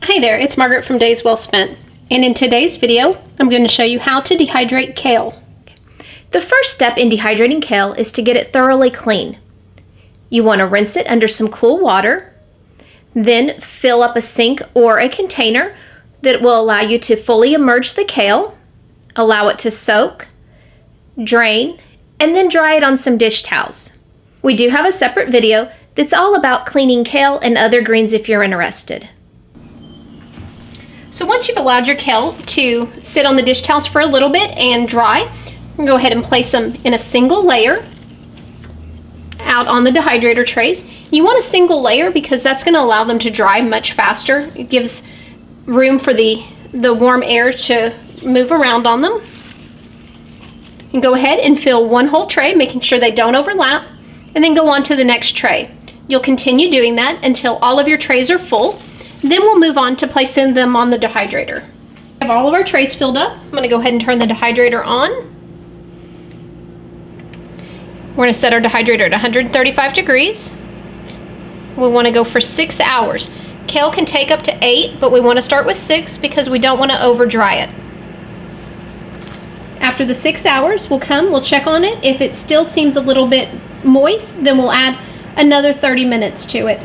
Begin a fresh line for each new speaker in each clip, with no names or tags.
Hi there, it's Margaret from Days Well Spent, and in today's video I'm going to show you how to dehydrate kale.
The first step in dehydrating kale is to get it thoroughly clean. You want to rinse it under some cool water, then fill up a sink or a container that will allow you to fully immerse the kale, allow it to soak, drain, and then dry it on some dish towels. We do have a separate video that's all about cleaning kale and other greens if you're interested.
So once you've allowed your kale to sit on the dish towels for a little bit and dry, I'm going to go ahead and place them in a single layer out on the dehydrator trays. You want a single layer because that's going to allow them to dry much faster. It gives room for the warm air to move around on them. And go ahead and fill one whole tray, making sure they don't overlap, and then go on to the next tray. You'll continue doing that until all of your trays are full. Then we'll move on to placing them on the dehydrator. We have all of our trays filled up. I'm going to go ahead and turn the dehydrator on. We're going to set our dehydrator at 135 degrees. We want to go for 6 hours. Kale can take up to 8, but we want to start with 6 because we don't want to over dry it. After the 6 hours, we'll check on it. If it still seems a little bit moist, then we'll add another 30 minutes to it.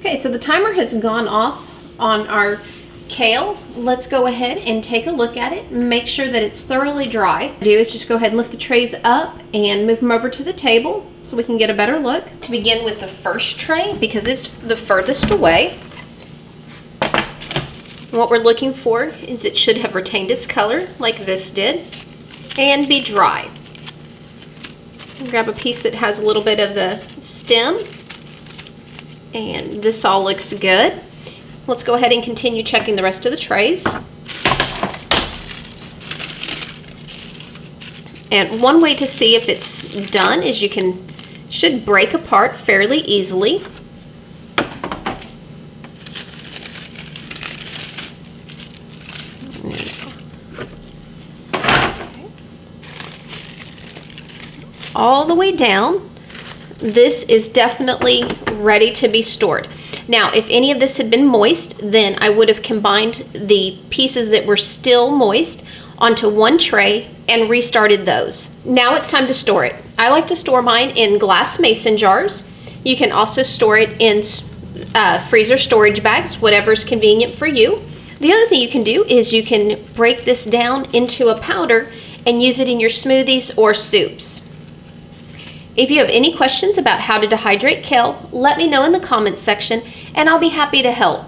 Okay, so the timer has gone off on our kale. Let's go ahead and take a look at it and make sure that it's thoroughly dry. What I do is just go ahead and lift the trays up and move them over to the table so we can get a better look. To begin with the first tray, because it's the furthest away, what we're looking for is it should have retained its color like this did and be dry. Grab a piece that has a little bit of the stem, and this all looks good. Let's go ahead and continue checking the rest of the trays. And one way to see if it's done is should break apart fairly easily. All the way down. This is definitely ready to be stored. Now, if any of this had been moist, then I would have combined the pieces that were still moist onto one tray and restarted those. Now it's time to store it. I like to store mine in glass mason jars. You can also store it in freezer storage bags, whatever's convenient for you. The other thing you can do is you can break this down into a powder and use it in your smoothies or soups. If you have any questions about how to dehydrate kale, let me know in the comments section and I'll be happy to help.